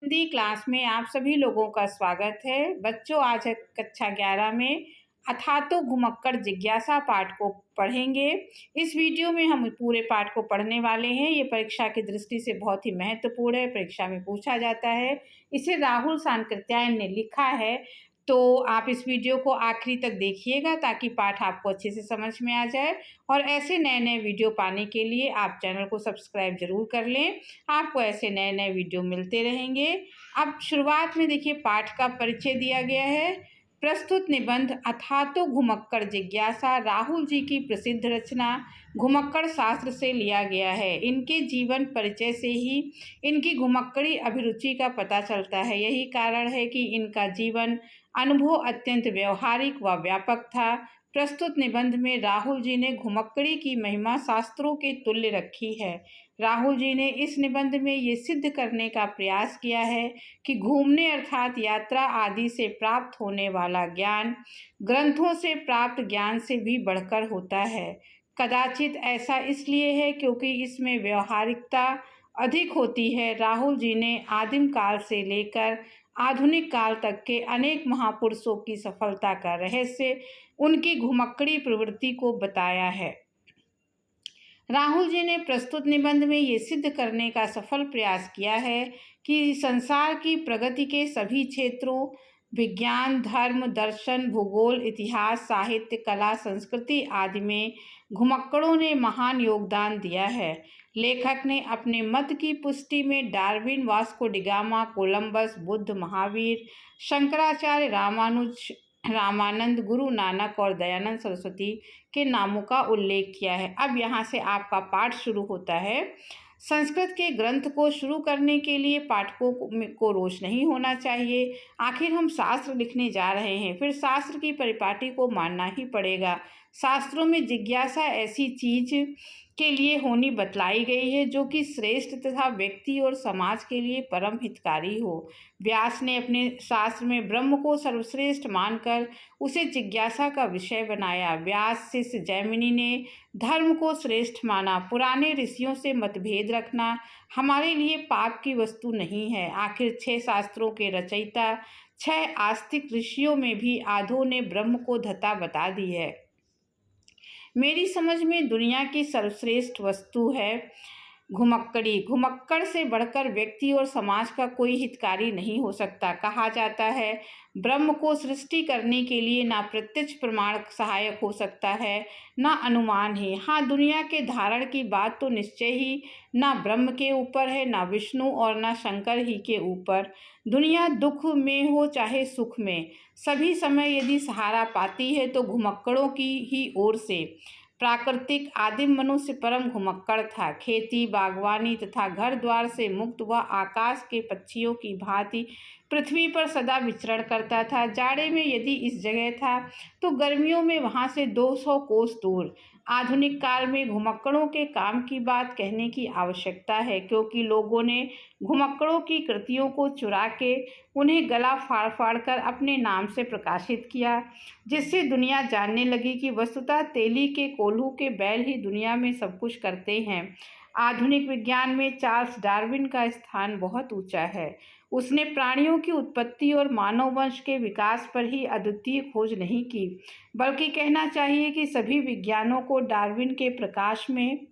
Hindi class में आप सभी लोगों का स्वागत है। बच्चों, आज कक्षा 11 में अथातो घुमक्कड़ जिज्ञासा पाठ को पढ़ेंगे। इस वीडियो में हम पूरे पाठ को पढ़ने वाले हैं। ये परीक्षा की दृष्टि से बहुत ही महत्वपूर्ण है, परीक्षा में पूछा जाता है। इसे राहुल सांकृत्यायन ने लिखा है, तो आप इस वीडियो को आखिरी तक देखिएगा ताकि पाठ आपको अच्छे से समझ में आ जाए। और ऐसे नए नए वीडियो पाने के लिए आप चैनल को सब्सक्राइब जरूर कर लें। आपको ऐसे नए नए वीडियो मिलते रहेंगे। अब शुरुआत में देखिए, पाठ का परिचय दिया गया है। प्रस्तुत निबंध अथातो घुमक्कड़ जिज्ञासा राहुल जी की प्रसिद्ध रचना घुमक्कड़ शास्त्र से लिया गया है। इनके जीवन परिचय से ही इनकी घुमक्कड़ी अभिरुचि का पता चलता है। यही कारण है कि इनका जीवन अनुभव अत्यंत व्यवहारिक व व्यापक था। प्रस्तुत निबंध में राहुल जी ने घुमक्कड़ी की महिमा शास्त्रों के तुल्य रखी है। राहुल जी ने इस निबंध में ये सिद्ध करने का प्रयास किया है कि घूमने अर्थात यात्रा आदि से प्राप्त होने वाला ज्ञान ग्रंथों से प्राप्त ज्ञान से भी बढ़कर होता है। कदाचित ऐसा इसलिए है क्योंकि इसमें व्यवहारिकता अधिक होती है। राहुल जी ने आदिम काल से लेकर आधुनिक काल तक के अनेक महापुरुषों की सफलता का रहस्य उनकी घुमक्कड़ी प्रवृत्ति को बताया है। राहुल जी ने प्रस्तुत निबंध में ये सिद्ध करने का सफल प्रयास किया है कि संसार की प्रगति के सभी क्षेत्रों विज्ञान, धर्म, दर्शन, भूगोल, इतिहास, साहित्य, कला, संस्कृति आदि में घुमक्कड़ों ने महान योगदान दिया है। लेखक ने अपने मत की पुष्टि में Darwin, Vasco da Gama, Columbus, Buddha, Mahavir, Shankaracharya, Ramanand, Guru Nanak और दयानंद सरस्वती के नामों का उल्लेख किया है। अब यहाँ से आपका पाठ शुरू होता है। संस्कृत के ग्रंथ को शुरू करने के लिए पाठकों को रोष नहीं होना चाहिए। आखिर हम शास्त्र लिखने जा रहे हैं, फिर शास्त्र की परिपाटी को मानना ही पड़ेगा। शास्त्रों में जिज्ञासा ऐसी चीज के लिए होनी बतलाई गई है जो कि श्रेष्ठ तथा व्यक्ति और समाज के लिए परम हितकारी हो। व्यास ने अपने शास्त्र में ब्रह्म को सर्वश्रेष्ठ मानकर उसे जिज्ञासा का विषय बनाया। व्यास शिष्य जैमिनी ने धर्म को श्रेष्ठ माना। पुराने ऋषियों से मतभेद रखना हमारे लिए पाप की वस्तु नहीं है। आखिर 6 शास्त्रों के रचयिता 6 आस्तिक ऋषियों में भी आधों ने ब्रह्म को धता बता दी है। मेरी समझ में दुनिया की सर्वश्रेष्ठ वस्तु है घुमक्कड़ी। घुमक्कड़ से बढ़कर व्यक्ति और समाज का कोई हितकारी नहीं हो सकता। कहा जाता है ब्रह्म को सृष्टि करने के लिए ना प्रत्यक्ष प्रमाण सहायक हो सकता है, ना अनुमान ही। हाँ, दुनिया के धारण की बात तो निश्चय ही ना ब्रह्म के ऊपर है, ना विष्णु और ना शंकर ही के ऊपर। दुनिया दुख में हो चाहे सुख में, सभी समय यदि सहारा पाती है तो घुमक्कड़ों की ही ओर से। प्राकृतिक आदिम मनुष्य परम घुमक्कड़ था। खेती, बागवानी तथा घर द्वार से मुक्त वह आकाश के पक्षियों की भांति पृथ्वी पर सदा विचरण करता था। जाड़े में यदि इस जगह था तो गर्मियों में वहाँ से 200 कोस दूर। आधुनिक काल में घुमक्कड़ों के काम की बात कहने की आवश्यकता है, क्योंकि लोगों ने घुमक्कड़ों की कृतियों को चुरा के उन्हें गला फाड़ फाड़ कर अपने नाम से प्रकाशित किया, जिससे दुनिया जानने लगी कि वस्तुतः तेली के कोल्हू के बैल ही दुनिया में सब कुछ करते हैं। आधुनिक विज्ञान में चार्ल्स डार्विन का स्थान बहुत ऊंचा है। उसने प्राणियों की उत्पत्ति और मानव वंश के विकास पर ही अद्वितीय खोज नहीं की, बल्कि कहना चाहिए कि सभी विज्ञानों को डार्विन के प्रकाश में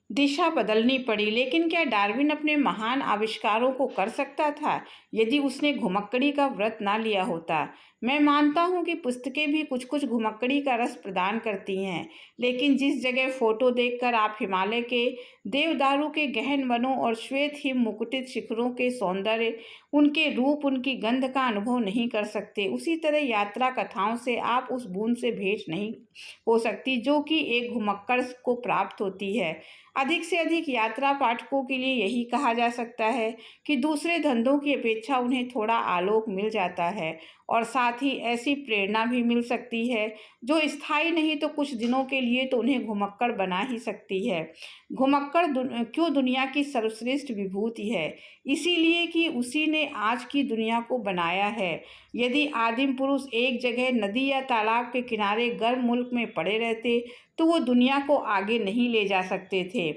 दिशा बदलनी पड़ी। लेकिन क्या डार्विन अपने महान आविष्कारों को कर सकता था यदि उसने घुमक्कड़ी का व्रत ना लिया होता? मैं मानता हूँ कि पुस्तकें भी कुछ कुछ घुमक्कड़ी का रस प्रदान करती हैं, लेकिन जिस जगह फोटो देखकर आप हिमालय के देवदारू के गहन वनों और श्वेत हिम मुकुटित शिखरों के सौंदर्य, उनके रूप, उनकी गंध का अनुभव नहीं कर सकते, उसी तरह यात्रा कथाओं से आप उस बूंद से भेंट नहीं हो सकती जो कि एक घुमक्कड़ को प्राप्त होती है। अधिक से अधिक यात्रा पाठकों के लिए यही कहा जा सकता है कि दूसरे धंधों की अपेक्षा उन्हें थोड़ा आलोक मिल जाता है, और साथ ही ऐसी प्रेरणा भी मिल सकती है जो स्थायी नहीं तो कुछ दिनों के लिए तो उन्हें घुमक्कड़ बना ही सकती है। घुमक्कड़ क्यों दुनिया की सर्वश्रेष्ठ विभूति है? इसीलिए कि उसी ने आज की दुनिया को बनाया है। यदि आदिम पुरुष एक जगह नदी या तालाब के किनारे गर्म मुल्क में पड़े रहते तो वो दुनिया को आगे नहीं ले जा सकते थे।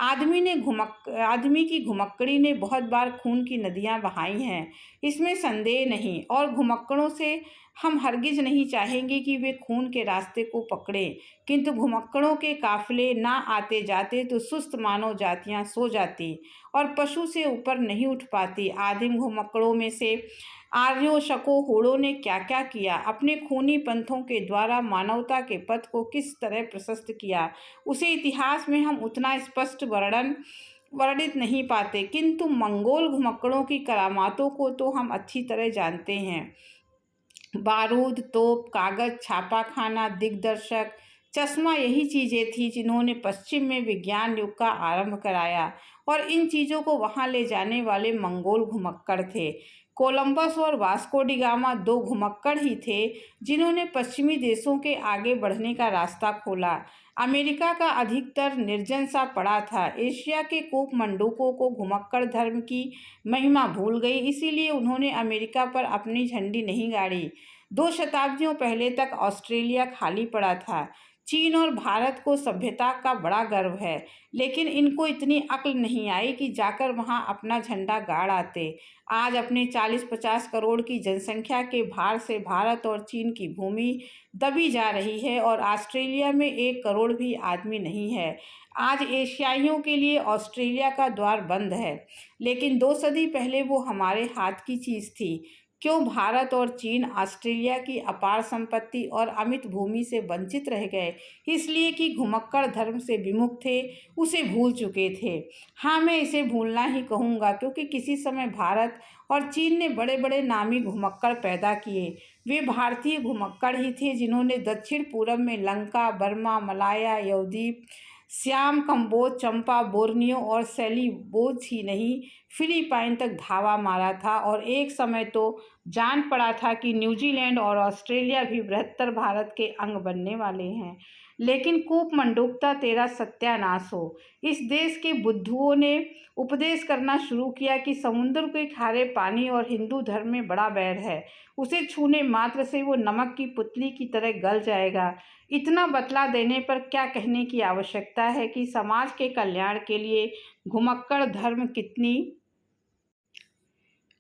आदमी की घुमक्कड़ी ने बहुत बार खून की नदियाँ बहाई हैं, इसमें संदेह नहीं, और घुमक्कड़ों से हम हरगिज नहीं चाहेंगे कि वे खून के रास्ते को पकड़ें, किंतु घुमक्कड़ों के काफिले ना आते जाते तो सुस्त मानव जातियाँ सो जाती और पशु से ऊपर नहीं उठ पाती। आदिम घुमक्कड़ों में से आर्यों, शकों, हूणों ने क्या क्या किया, अपने खूनी पंथों के द्वारा मानवता के पथ को किस तरह प्रशस्त किया, उसे इतिहास में हम उतना स्पष्ट वर्णित नहीं पाते, किंतु मंगोल घुमक्कड़ों की करामातों को तो हम अच्छी तरह जानते हैं। बारूद, तोप, कागज, छापाखाना, दिग्दर्शक, चश्मा, यही चीज़ें थीं जिन्होंने पश्चिम में विज्ञान युग का आरंभ कराया, और इन चीज़ों को वहां ले जाने वाले मंगोल घुमक्कड़ थे। कोलंबस और वास्को डी गामा दो घुमक्कड़ ही थे जिन्होंने पश्चिमी देशों के आगे बढ़ने का रास्ता खोला। अमेरिका का अधिकतर निर्जन सा पड़ा था। एशिया के कूप मंडूकों को घुमक्कड़ धर्म की महिमा भूल गई, इसीलिए उन्होंने अमेरिका पर अपनी झंडी नहीं गाड़ी। 2 शताब्दियों पहले तक ऑस्ट्रेलिया खाली पड़ा था। चीन और भारत को सभ्यता का बड़ा गर्व है, लेकिन इनको इतनी अक्ल नहीं आई कि जाकर वहां अपना झंडा गाड़ आते। आज अपने 40-50 करोड़ की जनसंख्या के भार से भारत और चीन की भूमि दबी जा रही है, और ऑस्ट्रेलिया में 1 करोड़ भी आदमी नहीं है। आज एशियाइयों के लिए ऑस्ट्रेलिया का द्वार बंद है, लेकिन 2 सदी पहले वो हमारे हाथ की चीज़ थी। क्यों भारत और चीन ऑस्ट्रेलिया की अपार संपत्ति और अमित भूमि से वंचित रह गए? इसलिए कि घुमक्कड़ धर्म से विमुख थे, उसे भूल चुके थे। हाँ, मैं इसे भूलना ही कहूँगा, क्योंकि किसी समय भारत और चीन ने बड़े बड़े नामी घुमक्कड़ पैदा किए। वे भारतीय घुमक्कड़ ही थे जिन्होंने दक्षिण पूरब में लंका, बर्मा, मलाया, यवद्वीप, श्याम, कंबोज, चंपा, बोर्नियो और सेलिबोज ही नहीं, फिलीपाइन तक धावा मारा था, और एक समय तो जान पड़ा था कि न्यूजीलैंड और ऑस्ट्रेलिया भी बृहत्तर भारत के अंग बनने वाले हैं। लेकिन कूप मंडूकता तेरा सत्यानाश हो। इस देश के बुद्धुओं ने उपदेश करना शुरू किया कि समुद्र के खारे पानी और हिंदू धर्म में बड़ा बैर है, उसे छूने मात्र से वो नमक की पुतली की तरह गल जाएगा। इतना बतला देने पर क्या कहने की आवश्यकता है कि समाज के कल्याण के लिए घुमक्कड़ धर्म कितनी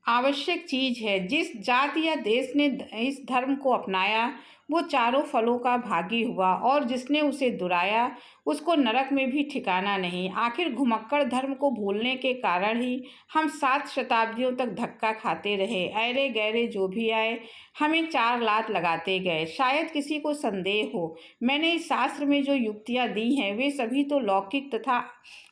आवश्यक चीज है। जिस जाति या देश ने इस धर्म को अपनाया वो चारों फलों का भागी हुआ, और जिसने उसे दुराया उसको नरक में भी ठिकाना नहीं। आखिर घुमक्कड़ धर्म को भूलने के कारण ही हम 7 शताब्दियों तक धक्का खाते रहे। ऐरे गैरे जो भी आए हमें 4 लात लगाते गए। शायद किसी को संदेह हो, मैंने इस शास्त्र में जो युक्तियाँ दी हैं वे सभी तो लौकिक तथा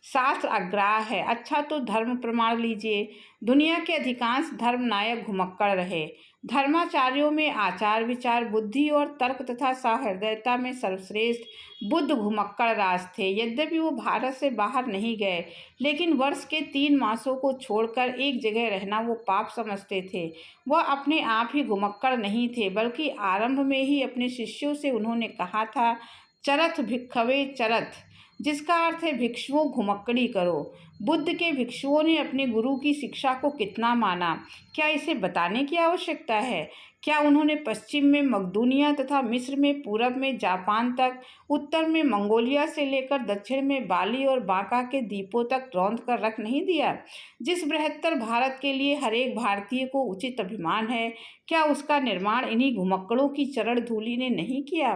शास्त्र अग्राह्य है। अच्छा, तो धर्म प्रमाण लीजिए। दुनिया के अधिकांश धर्म नायक घुमक्कड़ रहे। धर्माचार्यों में आचार विचार, बुद्धि और तर्क तथा सहृदयता में सर्वश्रेष्ठ बुद्ध घुमक्कड़ राज थे। यद्यपि वो भारत से बाहर नहीं गए, लेकिन वर्ष के 3 मासों को छोड़कर एक जगह रहना वो पाप समझते थे। वह अपने आप ही घुमक्कड़ नहीं थे, बल्कि आरंभ में ही अपने शिष्यों से उन्होंने कहा था, चरथ भिक्खवे चरथ, जिसका अर्थ है भिक्षुओं घुमक्कड़ी करो। बुद्ध के भिक्षुओं ने अपने गुरु की शिक्षा को कितना माना, क्या इसे बताने की आवश्यकता है? क्या उन्होंने पश्चिम में मकदूनिया तथा मिस्र में, पूरब में जापान तक, उत्तर में मंगोलिया से लेकर दक्षिण में बाली और बांका के द्वीपों तक रौंद कर रख नहीं दिया? जिस बृहत्तर भारत के लिए हर एक भारतीय को उचित अभिमान है, क्या उसका निर्माण इन्हीं घुमक्कड़ों की चरण धूलि ने नहीं किया?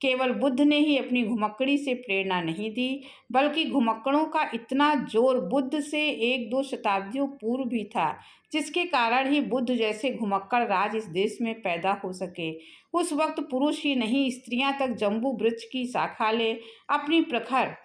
केवल बुद्ध ने ही अपनी घुमक्कड़ी से प्रेरणा नहीं दी, बल्कि घुमक्कड़ों का इतना जोर बुद्ध से 1-2 शताब्दियों पूर्व भी था, जिसके कारण ही बुद्ध जैसे घुमक्कड़ राज इस देश में पैदा हो सके। उस वक्त पुरुष ही नहीं, स्त्रियां तक जम्बू वृक्ष की शाखा ले अपनी प्रखर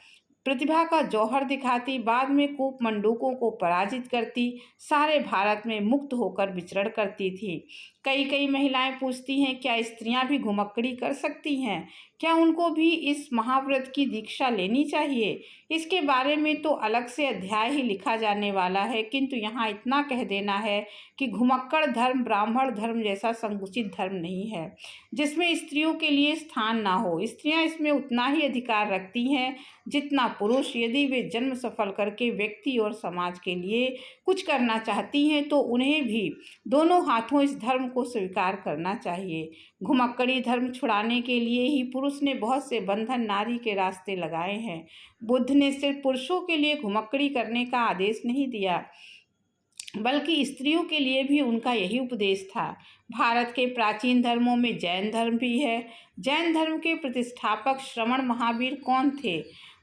प्रतिभा का जौहर दिखाती, बाद में कूप मंडूकों को पराजित करती, सारे भारत में मुक्त होकर विचरण करती थी। कई महिलाएं पूछती हैं, क्या स्त्रियां भी घुमक्कड़ी कर सकती हैं? क्या उनको भी इस महाव्रत की दीक्षा लेनी चाहिए? इसके बारे में तो अलग से अध्याय ही लिखा जाने वाला है, किंतु यहाँ इतना कह देना है कि घुमक्कड़ धर्म ब्राह्मण धर्म जैसा संकुचित धर्म नहीं है, जिसमें स्त्रियों के लिए स्थान ना हो। स्त्रियां इसमें उतना ही अधिकार रखती हैं जितना पुरुष यदि वे जन्म सफल करके व्यक्ति और समाज के लिए कुछ करना चाहती हैं तो उन्हें भी दोनों हाथों इस धर्म को स्वीकार करना चाहिए। घुमक्कड़ी धर्म छुड़ाने के लिए ही पुरुष ने बहुत से बंधन नारी के रास्ते लगाए हैं। बुद्ध ने सिर्फ पुरुषों के लिए घुमक्कड़ी करने का आदेश नहीं दिया, बल्कि स्त्रियों के लिए भी उनका यही उपदेश था। भारत के प्राचीन धर्मों में जैन धर्म भी है। जैन धर्म के प्रतिष्ठापक श्रवण महावीर कौन थे?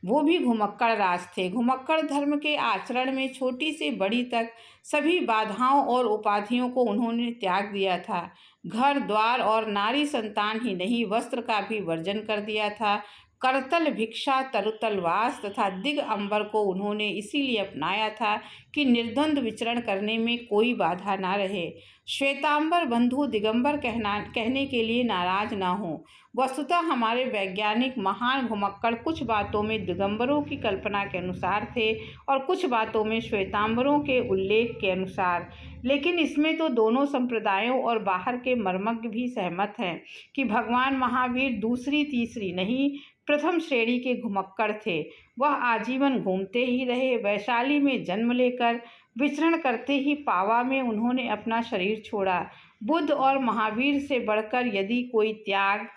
वो भी घुमक्कड़ राज थे। घुमक्कड़ धर्म के आचरण में छोटी से बड़ी तक सभी बाधाओं और उपाधियों को उन्होंने त्याग दिया था। घर द्वार और नारी संतान ही नहीं, वस्त्र का भी वर्जन कर दिया था। करतल भिक्षा, तरुतलवास तथा दिग अंबर को उन्होंने इसीलिए अपनाया था कि निर्द्वंद विचरण करने में कोई बाधा ना रहे। श्वेतांबर बंधु दिगंबर कहने के लिए नाराज ना हो। वस्तुतः हमारे वैज्ञानिक महान घुमक्कड़ कुछ बातों में दिगंबरों की कल्पना के अनुसार थे और कुछ बातों में श्वेतांबरों के उल्लेख के अनुसार। लेकिन इसमें तो दोनों संप्रदायों और बाहर के मर्मज्ञ भी सहमत हैं कि भगवान महावीर दूसरी तीसरी नहीं, प्रथम श्रेणी के घुमक्कड़ थे। वह आजीवन घूमते ही रहे। वैशाली में जन्म लेकर विचरण करते ही पावा में उन्होंने अपना शरीर छोड़ा। बुद्ध और महावीर से बढ़कर यदि कोई त्याग,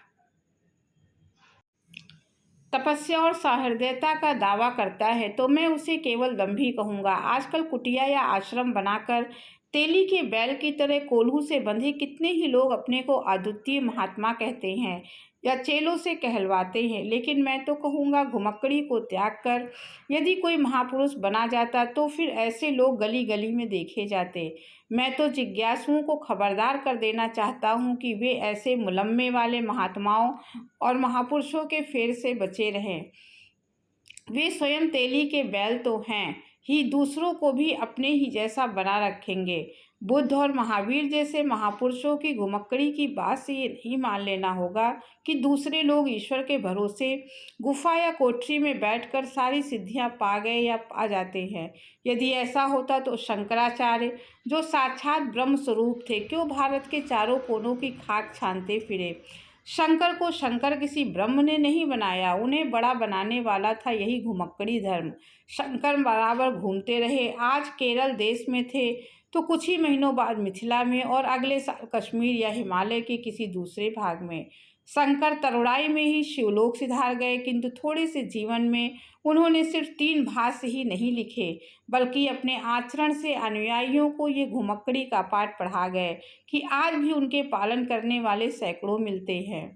तपस्या और सहृदयता का दावा करता है तो मैं उसे केवल दंभी कहूँगा। आजकल कुटिया या आश्रम बनाकर तेली के बैल की तरह कोल्हू से बंधे कितने ही लोग अपने को अद्वितीय महात्मा कहते हैं या चेलों से कहलवाते हैं, लेकिन मैं तो कहूँगा घुमक्कड़ी को त्याग कर यदि कोई महापुरुष बना जाता तो फिर ऐसे लोग गली गली में देखे जाते। मैं तो जिज्ञासुओं को खबरदार कर देना चाहता हूँ कि वे ऐसे मुलम्मे वाले महात्माओं और महापुरुषों के फेर से बचे रहें। वे स्वयं तेली के बैल तो हैं ही, दूसरों को भी अपने ही जैसा बना रखेंगे। बुद्ध और महावीर जैसे महापुरुषों की घुमक्कड़ी की बात से ये नहीं मान लेना होगा कि दूसरे लोग ईश्वर के भरोसे गुफा या कोठरी में बैठकर सारी सिद्धियां पा गए या पा जाते हैं। यदि ऐसा होता तो शंकराचार्य, जो साक्षात ब्रह्म स्वरूप थे, क्यों भारत के चारों कोनों की खाक छानते फिरे? शंकर को शंकर किसी ब्रह्म ने नहीं बनाया, उन्हें बड़ा बनाने वाला था यही घुमक्कड़ी धर्म। शंकर बराबर घूमते रहे। आज केरल देश में थे तो कुछ ही महीनों बाद मिथिला में और अगले साल कश्मीर या हिमालय के किसी दूसरे भाग में। शंकर तरुणाई में ही शिवलोक सिधार गए, किंतु थोड़े से जीवन में उन्होंने सिर्फ 3 भाष्य ही नहीं लिखे, बल्कि अपने आचरण से अनुयायियों को ये घुमक्कड़ी का पाठ पढ़ा गए कि आज भी उनके पालन करने वाले सैकड़ों मिलते हैं।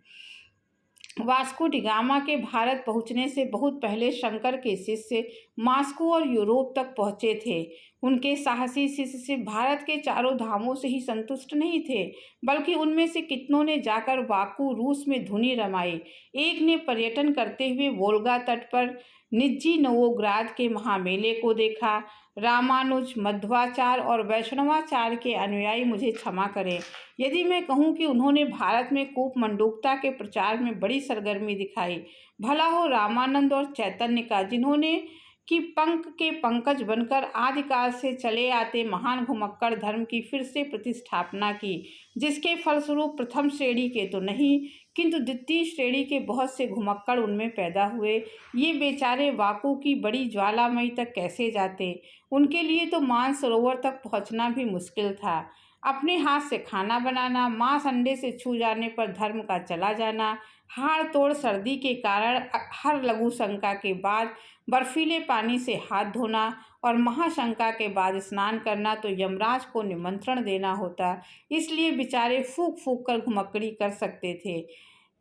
वास्को डी गामा के भारत पहुंचने से बहुत पहले शंकर के शिष्य मास्को और यूरोप तक पहुंचे थे। उनके साहसी शिष्य सिर्फ भारत के चारों धामों से ही संतुष्ट नहीं थे, बल्कि उनमें से कितनों ने जाकर वाकू रूस में धुनी रमाई। एक ने पर्यटन करते हुए वोल्गा तट पर निज्जी नवोग्राद के महामेले को देखा। रामानुज, मध्वाचार्य और वैष्णवाचार्य के अनुयायी मुझे क्षमा करें यदि मैं कहूँ कि उन्होंने भारत में कूपमंडूकता के प्रचार में बड़ी सरगर्मी दिखाई। भला हो रामानंद और चैतन्य का, जिन्होंने कि पंख के पंकज बनकर आदिकाल से चले आते महान घुमक्कड़ धर्म की फिर से प्रतिष्ठापना की, जिसके फलस्वरूप प्रथम श्रेणी के तो नहीं किंतु द्वितीय श्रेणी के बहुत से घुमक्कड़ उनमें पैदा हुए। ये बेचारे वाकू की बड़ी ज्वालामयी तक कैसे जाते? उनके लिए तो मानसरोवर तक पहुंचना भी मुश्किल था। अपने हाथ से खाना बनाना, मांस अंडे से छू जाने पर धर्म का चला जाना, हाड़ तोड़ सर्दी के कारण हर लघु शंका के बाद बर्फीले पानी से हाथ धोना और महाशंका के बाद स्नान करना तो यमराज को निमंत्रण देना होता। इसलिए बेचारे फूक फूक कर घुमक्कड़ी कर सकते थे।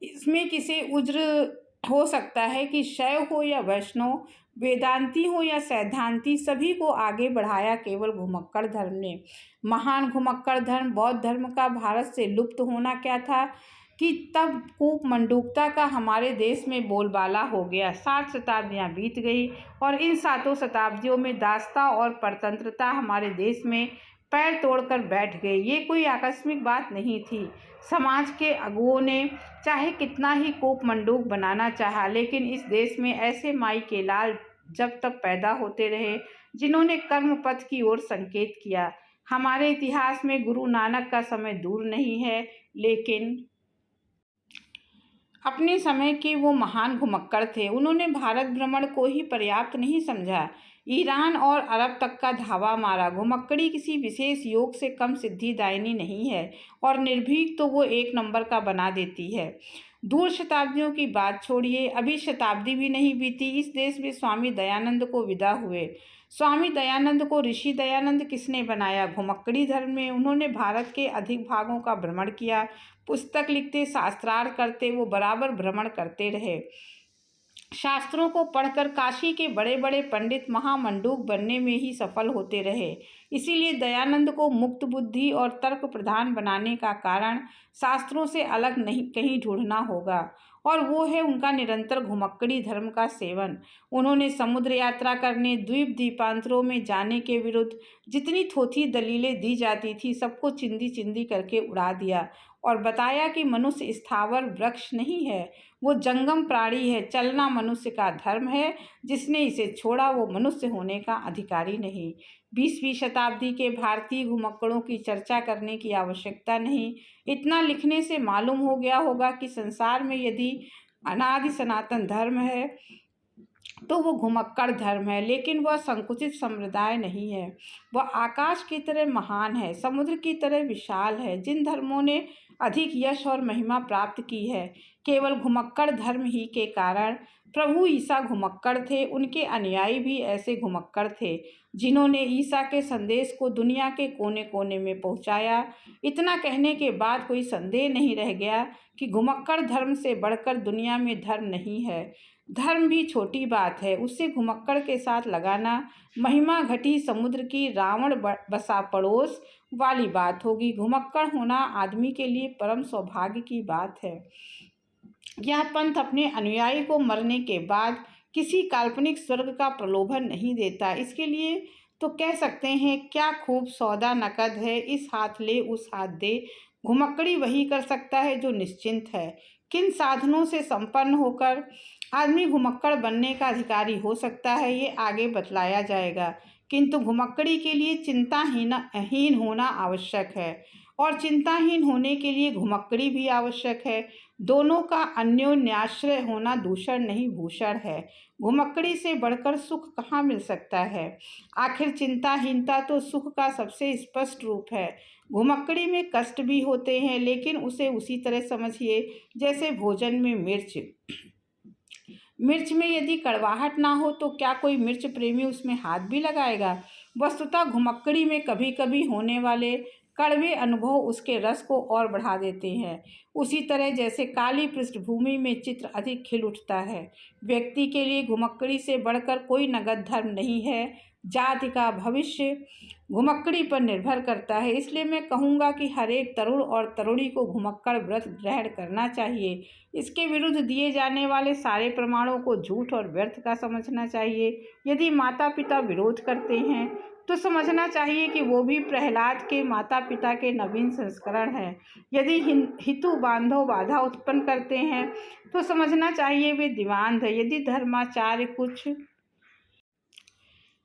इसमें किसे उज्र हो सकता है कि शैव हो या वैष्णव, वेदांती हो या सैद्धांती, सभी को आगे बढ़ाया केवल घुमक्कड़ धर्म ने। महान घुमक्कड़ धर्म बौद्ध धर्म का भारत से लुप्त होना क्या था कि तब कूपमंडूकता का हमारे देश में बोलबाला हो गया। 7 शताब्दियाँ बीत गई और इन 7 शताब्दियों में दासता और परतंत्रता हमारे देश में पैर तोड़कर बैठ गई। ये कोई आकस्मिक बात नहीं थी। समाज के अगुओं ने चाहे कितना ही कूपमंडूक बनाना चाहा, लेकिन इस देश में ऐसे माई के लाल जब तक पैदा होते रहे जिन्होंने कर्म पथ की ओर संकेत किया। हमारे इतिहास में गुरु नानक का समय दूर नहीं है, लेकिन अपने समय के वो महान घुमक्कड़ थे। उन्होंने भारत भ्रमण को ही पर्याप्त नहीं समझा, ईरान और अरब तक का धावा मारा। घुमक्कड़ी किसी विशेष योग से कम सिद्धिदायिनी नहीं है और निर्भीक तो वो एक नंबर का बना देती है। दूर शताब्दियों की बात छोड़िए, अभी शताब्दी भी नहीं बीती, इस देश में स्वामी दयानंद को विदा हुए। स्वामी दयानंद को ऋषि दयानंद किसने बनाया? घुमक्कड़ी धर्म में। उन्होंने भारत के अधिक भागों का भ्रमण किया, पुस्तक लिखते, शास्त्रार्थ करते, वो बराबर भ्रमण करते रहे। शास्त्रों को पढ़कर काशी के बड़े बड़े पंडित महामंडूक बनने में ही सफल होते रहे। इसीलिए दयानंद को मुक्त बुद्धि और तर्क प्रधान बनाने का कारण शास्त्रों से अलग नहीं कहीं ढूंढना होगा, और वो है उनका निरंतर घुमक्कड़ी धर्म का सेवन। उन्होंने समुद्र यात्रा करने, द्वीप द्वीपांतरों में जाने के विरुद्ध जितनी थोथी दलीलें दी जाती थी, सबको चिंदी चिंदी करके उड़ा दिया और बताया कि मनुष्य स्थावर वृक्ष नहीं है, वो जंगम प्राणी है। चलना मनुष्य का धर्म है, जिसने इसे छोड़ा वो मनुष्य होने का अधिकारी नहीं। 20वीं शताब्दी के भारतीय घुमक्कड़ों की चर्चा करने की आवश्यकता नहीं। इतना लिखने से मालूम हो गया होगा कि संसार में यदि अनादि सनातन धर्म है तो वो घुमक्कड़ धर्म है, लेकिन वह संकुचित संप्रदाय नहीं है। वह आकाश की तरह महान है, समुद्र की तरह विशाल है। जिन धर्मों ने अधिक यश और महिमा प्राप्त की है, केवल घुमक्कड़ धर्म ही के कारण। प्रभु ईसा घुमक्कड़ थे, उनके अनुयायी भी ऐसे घुमक्कड़ थे, जिन्होंने ईसा के संदेश को दुनिया के कोने कोने में पहुंचाया। इतना कहने के बाद कोई संदेह नहीं रह गया कि घुमक्कड़ धर्म से बढ़कर दुनिया में धर्म नहीं है। धर्म भी छोटी बात है, उससे घुमक्कड़ के साथ लगाना महिमा घटी समुद्र की रावण बसा पड़ोस वाली बात होगी। घुमक्कड़ होना आदमी के लिए परम सौभाग्य की बात है। यह पंथ अपने अनुयायी को मरने के बाद किसी काल्पनिक स्वर्ग का प्रलोभन नहीं देता। इसके लिए तो कह सकते हैं, क्या खूब सौदा नकद है, इस हाथ ले उस हाथ दे। घुमक्कड़ी वही कर सकता है जो निश्चिंत है। किन साधनों से संपन्न होकर आदमी घुमक्कड़ बनने का अधिकारी हो सकता है, ये आगे बतलाया जाएगा। किंतु घुमक्कड़ी के लिए चिंताहीन होना आवश्यक है, और चिंताहीन होने के लिए घुमक्कड़ी भी आवश्यक है। दोनों का अन्योन्याश्रय होना दूषण नहीं भूषण है। घुमक्कड़ी से बढ़कर सुख कहाँ मिल सकता है? आखिर चिंताहीनता तो सुख का सबसे स्पष्ट रूप है। घुमक्कड़ी में कष्ट भी होते हैं, लेकिन उसे उसी तरह समझिए जैसे भोजन में मिर्च। मिर्च में यदि कड़वाहट ना हो तो क्या कोई मिर्च प्रेमी उसमें हाथ भी लगाएगा? वस्तुतः घुमक्कड़ी में कभी कभी होने वाले कड़वे अनुभव उसके रस को और बढ़ा देते हैं। उसी तरह जैसे काली पृष्ठभूमि में चित्र अधिक खिल उठता है। व्यक्ति के लिए घुमक्कड़ी से बढ़कर कोई नगद धर्म नहीं है। जाति का भविष्य घुमक्कड़ी पर निर्भर करता है। इसलिए मैं कहूँगा कि हर एक तरुण और तरुणी को घुमक्कड़ व्रत ग्रहण करना चाहिए। इसके विरुद्ध दिए जाने वाले सारे प्रमाणों को झूठ और व्यर्थ का समझना चाहिए। यदि माता पिता विरोध करते हैं तो समझना चाहिए कि वो भी प्रहलाद के माता पिता के नवीन संस्करण हैं। यदि हितु बांधव बाधा उत्पन्न करते हैं तो समझना चाहिए वे दीवान थे। यदि धर्माचार्य कुछ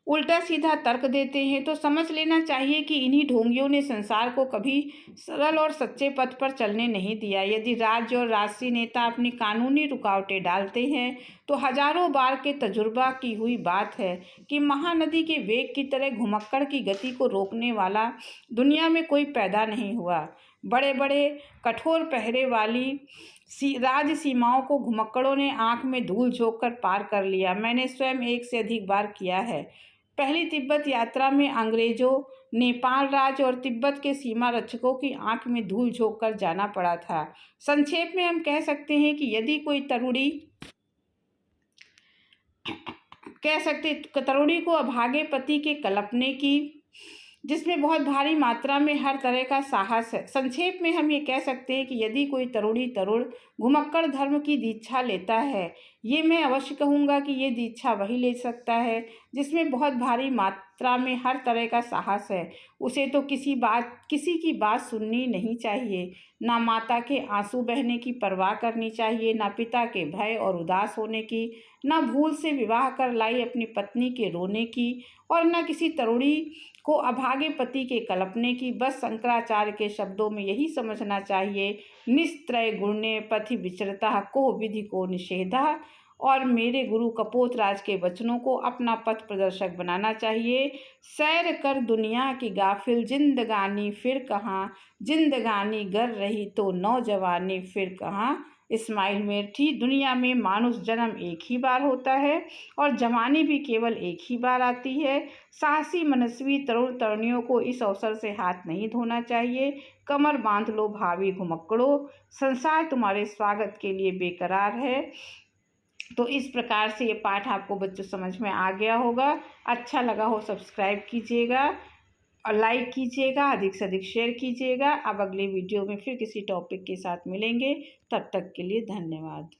उल्टा सीधा तर्क देते हैं तो समझ लेना चाहिए कि इन्हीं ढोंगियों ने संसार को कभी सरल और सच्चे पथ पर चलने नहीं दिया। यदि राज्य और राष्ट्रीय नेता अपनी कानूनी रुकावटें डालते हैं तो हजारों बार के तजुर्बा की हुई बात है कि महानदी के वेग की तरह घुमक्कड़ की गति को रोकने वाला दुनिया में कोई पैदा नहीं हुआ। बड़े बड़े कठोर पहरे वाली राज सीमाओं को घुमक्कड़ों ने आंख में धूल झोंक कर पार कर लिया। मैंने स्वयं एक से अधिक बार किया है। पहली तिब्बत यात्रा में अंग्रेजों, नेपाल राज्य और तिब्बत के सीमा रक्षकों की आंख में धूल झोंक कर जाना पड़ा था। संक्षेप में हम कह सकते हैं कि यदि कोई तरुणी को अभागे पति के कल्पने की, जिसमें बहुत भारी मात्रा में हर तरह का साहस है। संक्षेप में हम ये कह सकते हैं कि यदि कोई तरुण घुमक्कड़ धर्म की दीक्षा लेता है, ये मैं अवश्य कहूँगा कि ये दीक्षा वही ले सकता है जिसमें बहुत भारी मात्रा में हर तरह का साहस है। उसे तो किसी की बात सुननी नहीं चाहिए, ना माता के आंसू बहने की परवाह करनी चाहिए, ना पिता के भय और उदास होने की, ना भूल से विवाह कर लाई अपनी पत्नी के रोने की, और न किसी तरुणी को अभागे पति के कल्पने की। बस शंकराचार्य के शब्दों में यही समझना चाहिए, निस्त्रय गुणे पथि विचरता को विधि को निषेधा। और मेरे गुरु कपोतराज के वचनों को अपना पथ प्रदर्शक बनाना चाहिए। सैर कर दुनिया की गाफिल जिंदगानी फिर कहाँ, जिंदगानी गर रही तो नौजवानी फिर कहाँ। इस्माइल मेरठी, दुनिया में मानुष जन्म एक ही बार होता है और जवानी भी केवल एक ही बार आती है। साहसी मनस्वी तरुण तरुणियों को इस अवसर से हाथ नहीं धोना चाहिए। कमर बांध लो भावी घुमक्कड़ों, संसार तुम्हारे स्वागत के लिए बेकरार है। तो इस प्रकार से ये पाठ आपको बच्चों समझ में आ गया होगा। अच्छा लगा हो सब्सक्राइब कीजिएगा और लाइक कीजिएगा, अधिक से अधिक शेयर कीजिएगा। अब अगले वीडियो में फिर किसी टॉपिक के साथ मिलेंगे, तब तक के लिए धन्यवाद।